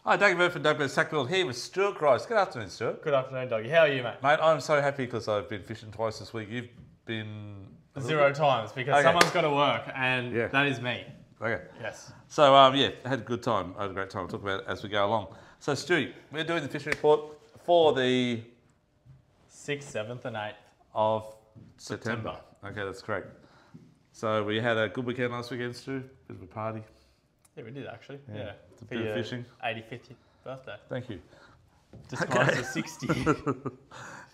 Hi, Doug Murphy, Douglas Sackville here with Stuart Grice. Good afternoon, Stuart. Good afternoon, Dougie. How are you, mate? Mate, I'm so happy because I've been fishing twice this week. You've been... Zero times because someone's got to work, and that is me. Okay. Yes. So, yeah, I had a good time. I had a great time. We'll talk about it as we go along. So, Stu, we're doing the fishing report for the 6th, 7th and 8th of September. Okay, that's correct. So, we had a good weekend last weekend, Stu. Bit of a party. Yeah, we did actually. Yeah. A bit of fishing. 85th birthday. Thank you. Disguised as 60.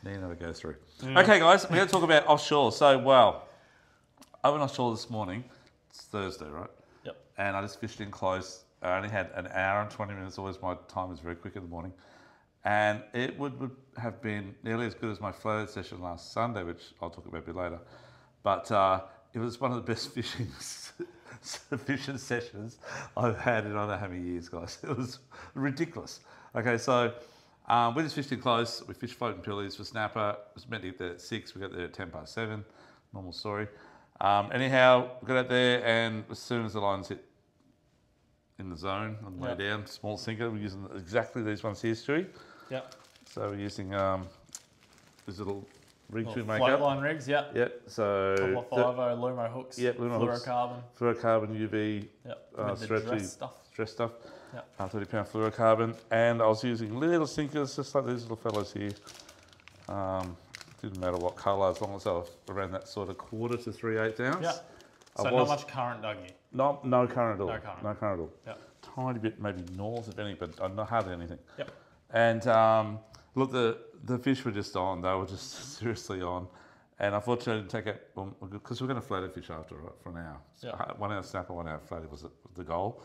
Now it goes through. Okay, guys, we're going to talk about offshore. So, well, I went offshore this morning. It's Thursday, right? Yep. And I just fished in close. I only had an hour and 20 minutes. Always my time is very quick in the morning. And it would have been nearly as good as my floated session last Sunday, which I'll talk about a bit later. But it was one of the best fishing sessions I've had in I don't know how many years, guys. It was ridiculous. Okay, so we just fished in close. We fished floating pillies for snapper. It was meant to get there at 6. We got there at 7:10. Normal story. Anyhow, we got out there, and as soon as the lines hit in the zone on the way down, small sinker, we're using exactly these ones here, Stewie. Yep. So we're using these little rigs we make float up. line rigs, yep. Yep. So Couple of 5.0 Lumo hooks. Yep, Lumo hooks. Fluorocarbon. UV. Yep. Stretchy stress stuff. Yep. 30-pound fluorocarbon, and I was using little sinkers, just like these little fellows here. Didn't matter what colour, as long as I was around that sort of 1/4 to 3/8 ounce. Yep. So not much current, Dougie. No current at all. No current. at all. Yep. Tiny bit, maybe north, if any, but not hardly anything. Yep. And look, the fish were just on. They were just seriously on. And unfortunately, I didn't take it because we're going to flathead fish after, right, for an hour. Yep. 1 hour snapper, 1 hour flathead was the goal.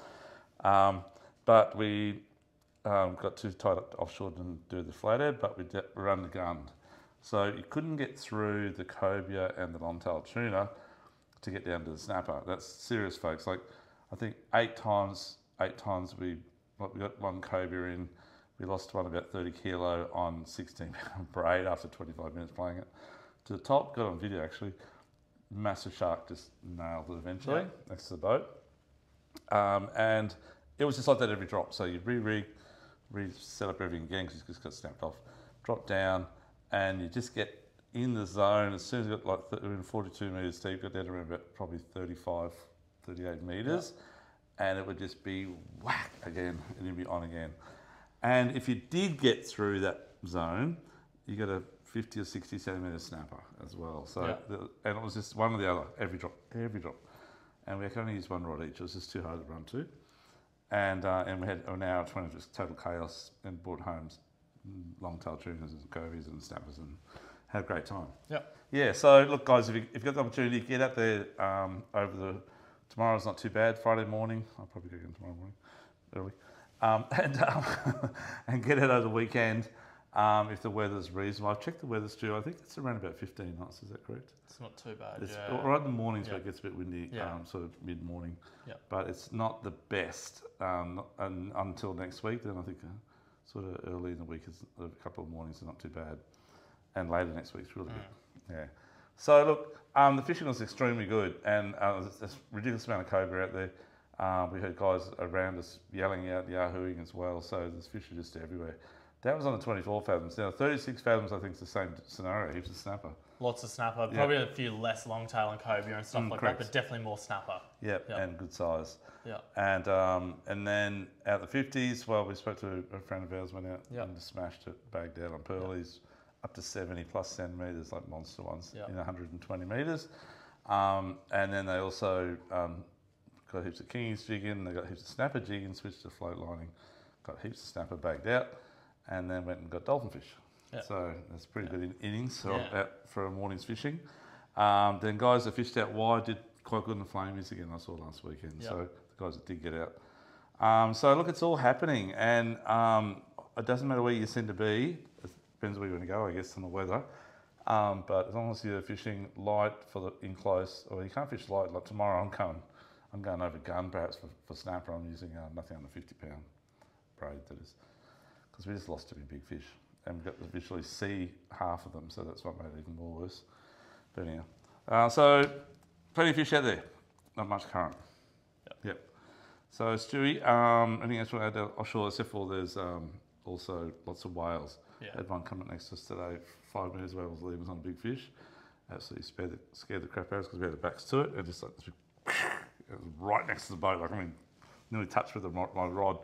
But we got too tight up offshore to do the flathead, but we run the gun. So you couldn't get through the cobia and the long-tailed tuna to get down to the snapper. That's serious, folks. Like, I think 8 times we got one cobia in. We lost one about 30 kilo on 16-pound braid after 25 minutes playing it. To the top, got on video actually. Massive shark just nailed it eventually next to the boat. And it was just like that every drop. So you re-rig, set up everything again because it just got snapped off. Drop down, and you just get in the zone. As soon as you got like we're in 42 metres deep, got down to around about probably 35, 38 metres, and it would just be whack again, and you'd be on again. And if you did get through that zone, you got a 50 or 60 centimetre snapper as well. So and it was just one or the other, every drop. And we could only use one rod each. It was just too hard to run to. And we had an hour 20 of just total chaos, and brought home long-tailed tunas and covies and snappers and had a great time. Yep. Yeah, so look, guys, if you've got the opportunity, get out there tomorrow's not too bad. Friday morning, I'll probably go again tomorrow morning, early. And get out over the weekend if the weather's reasonable. I've checked the weather, Stu. I think it's around about 15 knots. Is that correct? It's not too bad. Right in the mornings where it gets a bit windy, sort of mid-morning. Yep. But it's not the best until next week. Then I think sort of early in the week, a couple of mornings are not too bad, and later next week's really good. Yeah. So look, the fishing was extremely good, and there's a ridiculous amount of cobra out there. We heard guys around us yelling out, yahooing as well. So there's fish are just everywhere. That was on the 24 fathoms. Now 36 fathoms, I think, is the same scenario. Heaps of snapper. Lots of snapper. Probably a few less long-tail and cobia and stuff like that, but definitely more snapper. Yep, and good size. Yeah. And then out the 50s, well, we spoke to a friend of ours, went out and just smashed it, bagged out on pearlies, up to 70 plus centimetres, like monster ones, in 120 metres. And then they also got heaps of kingies jigging, they got heaps of snapper jigging, switched to float lining, got heaps of snapper bagged out, and then went and got dolphin fish. Yep. So that's pretty good innings out for a morning's fishing. Then guys that fished out wide did quite good in the flamies again, I saw last weekend. Yep. So the guys that did get out. So look, it's all happening, and it doesn't matter where you seem to be. It depends where you want to go, I guess, on the weather. But as long as you're fishing light in close, or you can't fish light, like tomorrow I'm going over gun perhaps for snapper. I'm using nothing under 50-pound braid, that is, because we just lost too many big fish, and we got to visually see half of them, so that's what made it even more worse. But anyhow, so plenty of fish out there, not much current. Yep. So Stewie, anything else you want to add offshore except for there's also lots of whales. Yeah. Had one coming next to us today, 5 metres away, was leaving on a big fish. Absolutely scared the crap out of us because we had the backs to it. And just like, it was right next to the boat. Like, I mean, nearly touched with my rod.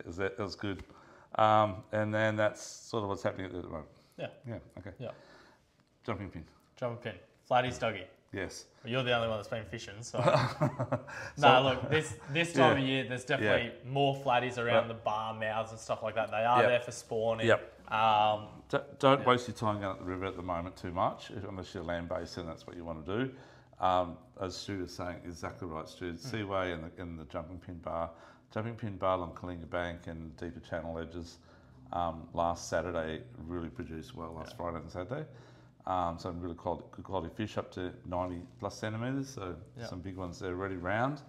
That was good. And then that's sort of what's happening at the moment. Yeah. Yeah, okay. Yeah. Jumping pin. Jumping pin. Flatties, Dougie. Yes. Well, you're the only one that's been fishing, so. Look, this time of year, there's definitely more flatties around the bar mouths and stuff like that. They are there for spawning. Yep. Don't waste your time going up the river at the moment too much, unless you're land-based and that's what you want to do. As Stu was saying, exactly right, Stu. Seaway and the jumping pin bar along Kalinga Bank and deeper channel edges last Saturday really produced well last Friday and Saturday. Some really good quality fish up to 90 plus centimetres, so some big ones there already round.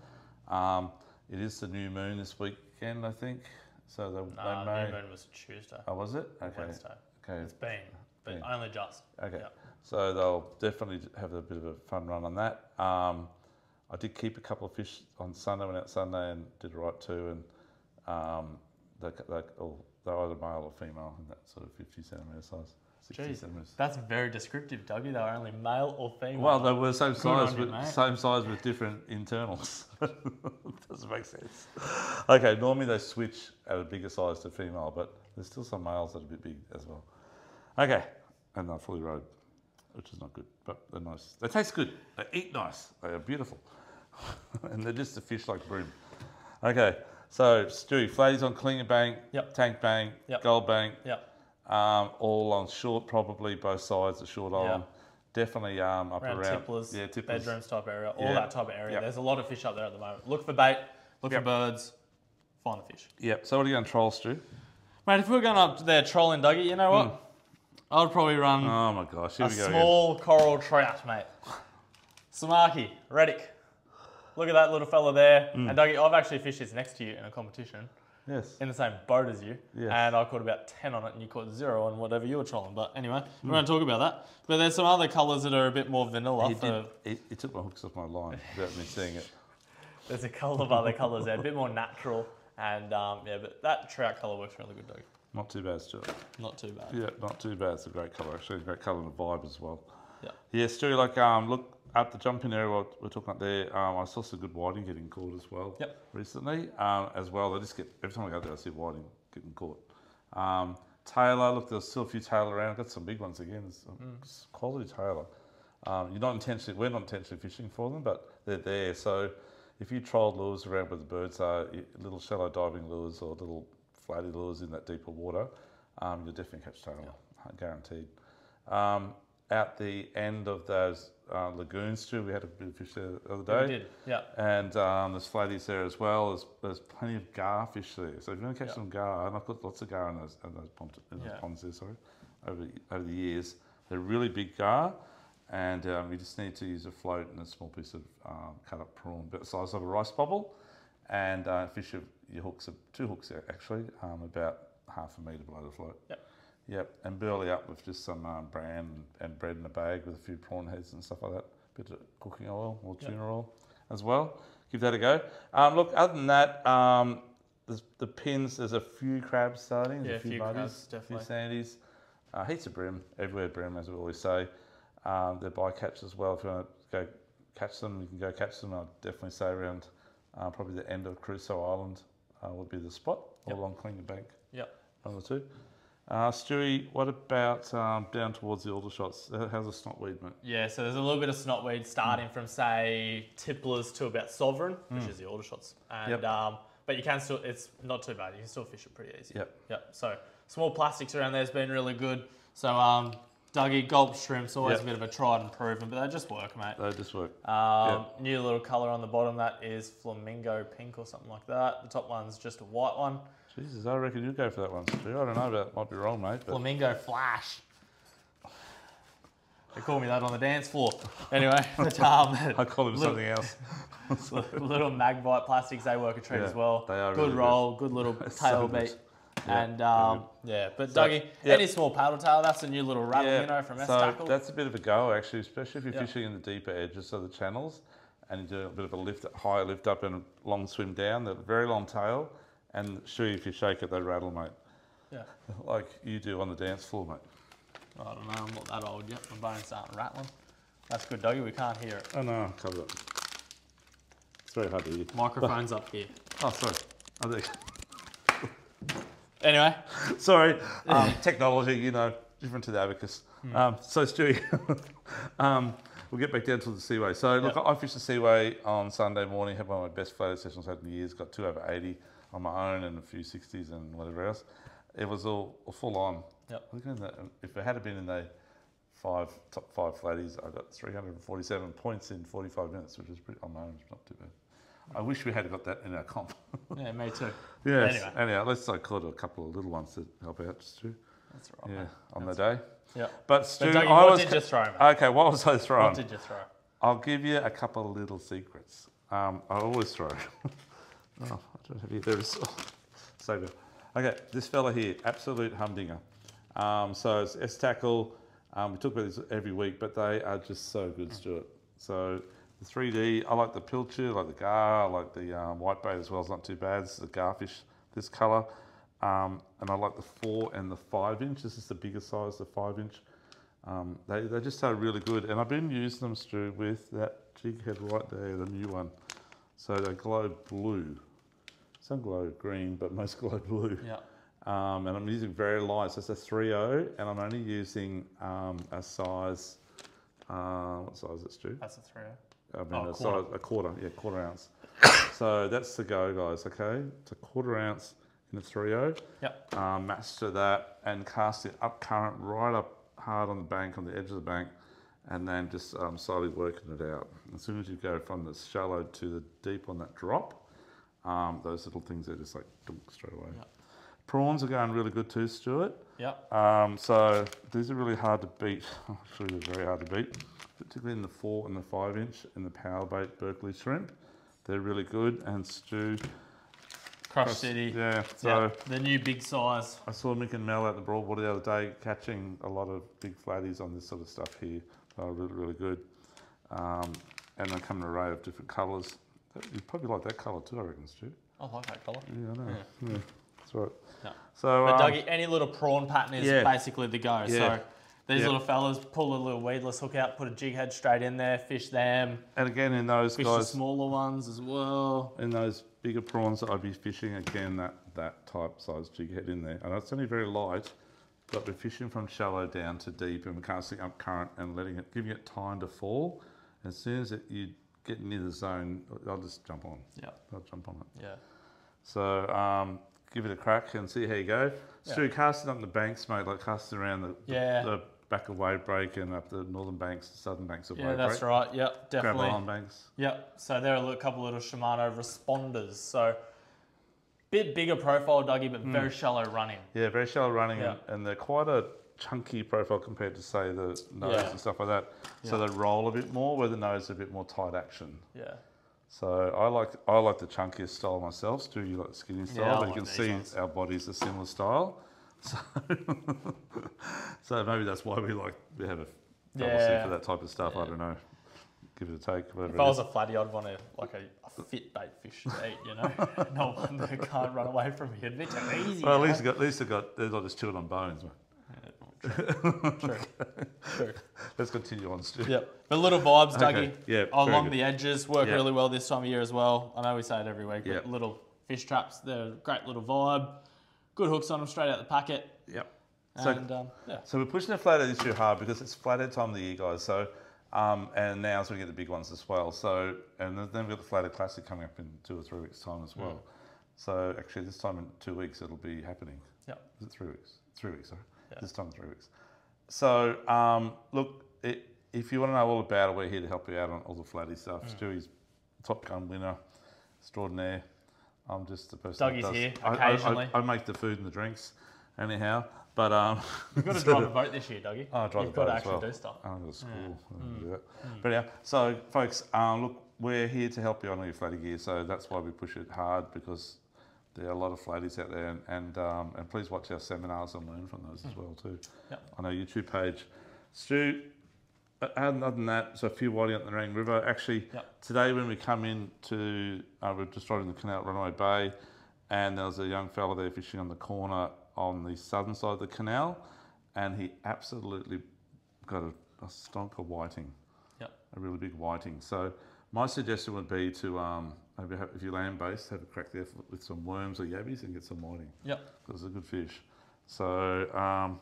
It is the new moon this weekend, I think. So they may. New moon was Tuesday. Oh, was it? Okay. Wednesday. Okay. It's been, but only just. Okay. Yeah. So they'll definitely have a bit of a fun run on that. I did keep a couple of fish on Sunday, went out Sunday and did right too. And they're either male or female in that sort of 50 centimetre size. 60 centimetres. That's very descriptive, Dougie. They were only male or female. Well, they were same size with different internals. Doesn't make sense. Okay, normally they switch at a bigger size to female, but there's still some males that are a bit big as well. Okay, and they're fully rode, which is not good, but they're nice. They taste good. They eat nice. They are beautiful. And they're just a fish like bream. Okay, so Stewie, flatties on Kalinga Bank, Tank Bank, Gold Bank. Yep. All on short, probably both sides of short island. Definitely up around tipplers, tipplers, bedrooms type area, all that type of area. There's a lot of fish up there at the moment. Look for bait, look for birds, find the fish. Yep. So what are you going to troll, Stu? Mate, if we were going up there trolling, Dougie, you know what? I would probably run oh my gosh, here we go small coral trout, mate. Samaki, Reddick. Look at that little fella there. And Dougie, I've actually fished this next to you in a competition. Yes. In the same boat as you. Yes. And I caught about 10 on it and you caught 0 on whatever you were trolling. But anyway, we're going to talk about that. But there's some other colours that are a bit more vanilla. He took my hooks off my line without me seeing it. There's a couple of other colours there, a bit more natural. And but that trout colour works really good, Dougie. Not too bad, Stuart. Not too bad. Yeah, not too bad. It's a great colour, actually. A great colour and a vibe as well. Yeah. Yeah, Stu, like, look, at the jumping area we're talking about there, I saw some good whiting getting caught as well recently. As well, every time I go there, I see whiting getting caught. Tailor, look, there's still a few tailor around. I've got some big ones again. It's quality tailor. We're not intentionally fishing for them, but they're there. So if you trolled lures around where the birds are, little shallow diving lures or little flatty lures in that deeper water, you'll definitely catch tailor, guaranteed. Out the end of those lagoons too, we had a bit of fish there the other day. We did, yeah. And there's flatties there as well. There's plenty of gar fish there. So if you want to catch some gar, and I've got lots of gar in those ponds there, over the years. They're really big gar, and you just need to use a float and a small piece of cut up prawn, about the size of a rice bubble, and fish your hooks, 2 hooks actually, about half a metre below the float. Yep, and burley up with just some bran and bread in a bag with a few prawn heads and stuff like that. A bit of cooking oil or tuna oil as well. Give that a go. Look, other than that, the pins, there's a few crabs starting. Yeah, a few crabs, definitely. A few sandies. Heaps of bream, everywhere bream, as we always say. They're bycatch as well. If you want to go catch them, you can go catch them. I'd definitely say around probably the end of Crusoe Island would be the spot, or along Kalinga Bank. Yep. One or two. Stewie, what about down towards the Aldershots? How's the snotweed, mate? Yeah, so there's a little bit of snotweed starting from, say, tipplers to about Sovereign, which is the Aldershots. And, but you can still, it's not too bad. You can still fish it pretty easy. Yep. So small plastics around there has been really good. So Dougie, gulp shrimp's always a bit of a tried and proven, but they just work, mate. They just work. New little colour on the bottom, that is flamingo pink or something like that. The top one's just a white one. Jesus, I reckon you'd go for that one, Stu. I don't know, that might be wrong, mate. But... Flamingo Flash. They call me that on the dance floor. Anyway, but, I call him something else. Little Magbite plastics, they work a treat as well. They are good really roll, good little tail beat. And but Dougie, any small paddle tail, that's a new little rattle, from S Tackle. That's a bit of a go, actually, especially if you're fishing in the deeper edges of the channels. and you do a bit of a lift, high lift up and a long swim down, the very long tail, and sure, if you shake it, they rattle, mate. Yeah. Like you do on the dance floor, mate. I don't know, I'm not that old yet. My bones aren't rattling. That's good, Dougie. We can't hear it. Oh no, I'll cover it. It's very hard to hear. Microphone's up here. Oh, sorry. I think. Anyway. Sorry. Technology, you know, different to the Abacus. So, Stewie, we'll get back down to the Seaway. So, look, I fished the Seaway on Sunday morning, had one of my best flathead sessions I've had in years, got 2 over 80 on my own and a few 60s and whatever else. It was all full on. Yep. If it had been in the top 5 flatties, I got 347 points in 45 minutes, which is pretty, on my own, it's not too bad. I wish we had got that in our comp. Yeah, me too. Yes. Anyhow, let's caught a couple of little ones to help out, Stu. That's right. Yeah, on the day. Yeah. But Stu, Dougie, what did you throw, mate? Okay, what was I throwing? What did you throw? I'll give you a couple of little secrets. I always throw. I don't have you there. So good. Okay, this fella here, absolute humdinger. So it's S-Tackle. We talk about this every week, but they are just so good, Stuart. So the 3D, I like the pilchard, I like the gar, I like the whitebait as well. It's not too bad. This is a garfish, this colour. And I like the 4 and the 5 inch. This is the bigger size, the 5 inch. They just are really good. And I've been using them, Stu, with that jig head right there, the new one. So they glow blue. Some glow green, but most glow blue. Yeah. And I'm using very light, so it's a 3.0, and I'm only using a size, what size is it, Stu? That's a 3.0. I mean, a quarter ounce. So that's the go, guys, okay? It's a quarter ounce in a 3.0. Yep. Master that and cast it up current, right up hard on the bank, on the edge of the bank, and then just slowly working it out. As soon as you go from the shallow to the deep on that drop, those little things are just like straight away. Yep. Prawns are going really good too, Stuart. Yep. So these are really hard to beat. Actually, they're very hard to beat, particularly in the 4 and the 5 inch in the power bait Berkeley shrimp. They're really good. And Stu, Crush City. Yeah. So the new big size. I saw Mick and Mel at the Broadwater the other day catching a lot of big flatties on this sort of stuff here. Really, really good. And they come in an array of different colours. You'd probably like that colour too, I reckon, Stu. I like that colour. Yeah, I know. Yeah. That's right. No. So, but Dougie, any little prawn pattern is basically the go. Yeah. So these little fellas pull a little weedless hook out, put a jig head straight in there, fish them. And again, in those fish guys, the smaller ones as well. In those bigger prawns that I'd be fishing, again, that type size jig head in there. And it's only very light, but we're fishing from shallow down to deep, and we're casting up current and giving it time to fall. As soon as you get near the zone, I'll just jump on. Yeah, I'll jump on it. Yeah. So give it a crack and see how you go. Stu, casting up the banks, mate, like casting around the back of Wave Break and up the northern banks, the southern banks of Wave Break. Yeah, that's right. Yep, definitely. Crab Island banks. Yep. So there are a couple little Shimano responders. So bit bigger profile, Dougie, but very shallow running. Yeah, very shallow running, and they're quite a chunky profile compared to, say, the nose and stuff like that. So they roll a bit more, where the nose is a bit more tight action. Yeah. So I like the chunkiest style myself. Stu, you like the skinny style, but you can see our bodies are similar style. So, so maybe that's why we have a fallacy for that type of stuff. I don't know. Give it a take. If I was a flatty, I'd want a fit bait fish to eat, you know, not one that can't run away from me. It'd be too easy. Well, at least they're not just chewing on bones, mate. True. Let's continue on, Stu. Yep. But little vibes, Dougie. Yeah. Along the edges, work really well this time of year as well. I know we say it every week, but little fish traps, they're a great little vibe. Good hooks on them straight out the packet. Yep. So we're pushing the flathead this year hard because it's flathead time of the year, guys. So, and now we get the big ones as well. So, and then we've got the Flathead Classic coming up in 2 or 3 weeks' time as well. So actually, this time in 2 weeks, it'll be happening. Yeah. Is it 3 weeks? 3 weeks, sorry. Yeah. This time in 3 weeks. So, look, if you want to know all about it, we're here to help you out on all the flatty stuff. Stewie's Top Gun winner, extraordinaire. I'm just the person Dougie's here occasionally. I make the food and the drinks, anyhow. But you've got to drive a boat this year, Dougie. I drive You've got to actually do stuff. I've got to school. Do that. But yeah, so folks, look, we're here to help you on all your flatty gear. So that's why we push it hard, because there are a lot of flatties out there, and please watch our seminars and learn from those as well too. Yep. On our YouTube page. Stu, other than that, so a few whiting up the Nerang River. Actually, today when we come in to, we're just riding the canal at Runaway Bay, and there was a young fella there fishing on the corner on the southern side of the canal, and he absolutely got a stonker whiting, a really big whiting. So my suggestion would be to maybe if you land based, have a crack there with some worms or yabbies and get some whiting. Because it's a good fish. So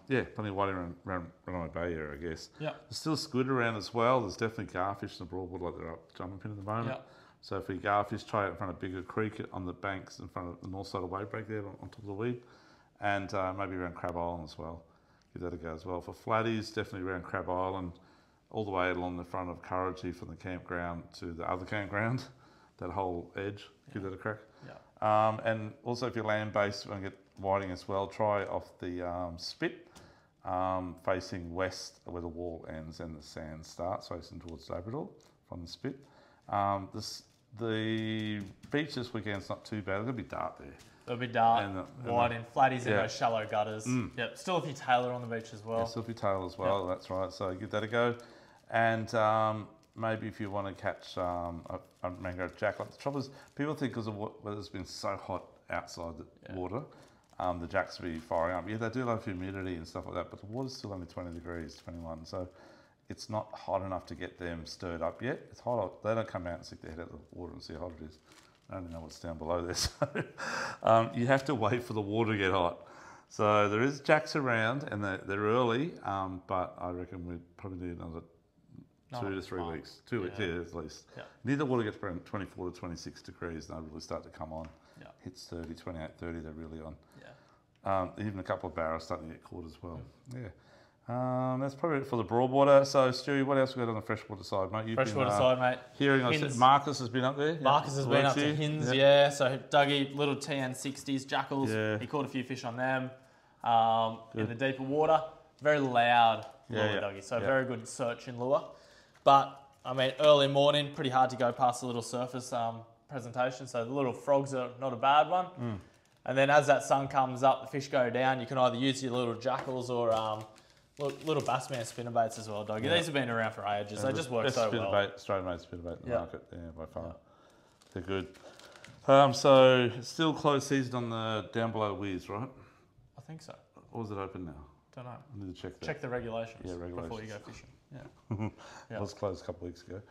plenty of whiting around Runaway Bay area, I guess. There's still squid around as well. There's definitely garfish in the broadwater, like they're up jumping pin at the moment. So if we garfish, try it in front of Bigger Creek on the banks in front of the north side of Wave Break there on top of the weed, and maybe around Crab Island as well. Give that a go as well. For flatties, definitely around Crab Island, all the way along the front of Kurrajee from the campground to the other campground, that whole edge. Give that a crack. And also if you're land-based, you want to get whiting as well, try off the spit, facing west where the wall ends and the sand starts, facing towards Labrador from the spit. The beach this weekend's not too bad. It'll be dark there. It'll be dark, whiting, flatties in those shallow gutters. Still a few tailor on the beach as well. Still a few tailor as well, that's right. So give that a go. And maybe if you want to catch a mangrove jack, like the trouble is, people think because of whether it's been so hot outside the water, the jacks will be firing up. Yeah, they do love humidity and stuff like that, but the water's still only 20 degrees, 21. So it's not hot enough to get them stirred up yet. It's hot. They don't come out and stick their head out of the water and see how hot it is. I don't know what's down below there. So you have to wait for the water to get hot. So there is jacks around and they're early, but I reckon we probably need another 2 to 3 weeks. 2 weeks, at least. Near the water gets around 24 to 26 degrees and they really start to come on. Hits 30, 28, 30, they're really on. Even a couple of barrows starting to get caught as well. That's probably it for the broadwater. So, Stewie, what else we got on the freshwater side, mate? Freshwater side, mate. Hearing I said Marcus has been up there. Marcus has been up to Hins, So, Dougie, little TN60s, jackals. He caught a few fish on them in the deeper water. Very loud lure, Dougie. So, very good search in lure. But, I mean, early morning, pretty hard to go past the little surface presentation. So, the little frogs are not a bad one. And then as that sun comes up, the fish go down. You can either use your little jackals or little Bassman spinnerbaits as well, Doggy. These have been around for ages. They just work so well. Australian-made spinnerbait in the market, by far. They're good. So still closed season on the down below weirs, right? I think so. Or is it open now? Don't know. I need to check that. Check the regulations. Before you go fishing. It was closed a couple of weeks ago.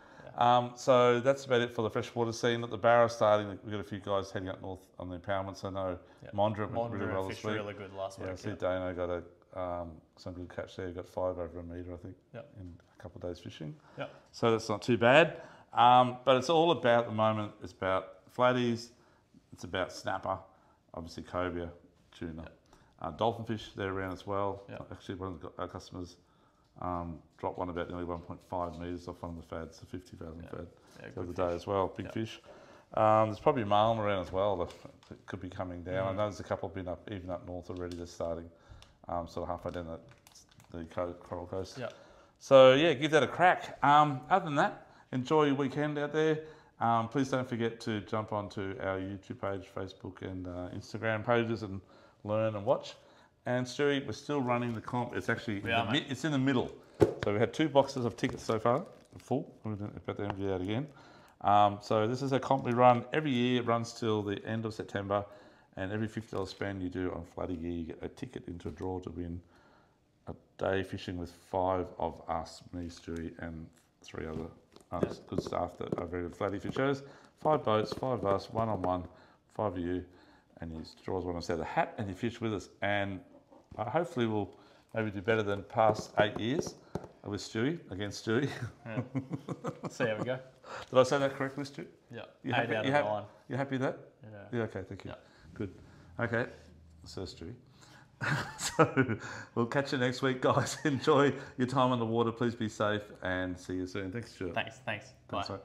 So that's about it for the freshwater scene. At the Barrow starting, we've got a few guys heading up north on the impoundments. I know Mondra went really well this week. Really good last week. I see Dano got some good catch there. He got 5 over a metre, I think, in a couple of days fishing. So that's not too bad. But it's all about, at the moment, it's about flatties, it's about snapper, obviously cobia, tuna. Dolphin fish, they're around as well. Actually, one of our customers dropped one about nearly 1.5 metres off one of the fads, the 50,000 fad, the other day as well. Big fish. There's probably marlin around as well that could be coming down. I know there's a couple been up, even up north already. They're starting sort of halfway down the Coral Coast. So give that a crack. Other than that, enjoy your weekend out there. Please don't forget to jump onto our YouTube page, Facebook, and Instagram pages and learn and watch. And Stewie, we're still running the comp. It's actually it's in the middle. So we had 2 boxes of tickets so far, full. We're about to empty out again. So this is a comp we run every year. It runs till the end of September, and every $50 spend you do on Flatty Gear, you get a ticket into a draw to win a day fishing with 5 of us, me, Stewie, and 3 other good staff that are very good Flatty fishers. 5 boats, 5 of us, 1-on-1, 5 of you, and you draw one on the hat, and you fish with us. And hopefully we'll maybe do better than past 8 years with Stewie, against Stewie. See how we go. Did I say that correctly, Stu? Yeah. You happy? You happy with that? Yeah. Okay, thank you. Good. Okay. So, Stewie. So, we'll catch you next week, guys. Enjoy your time on the water. Please be safe and see you soon. Thanks, Stuart. Thanks. Bye.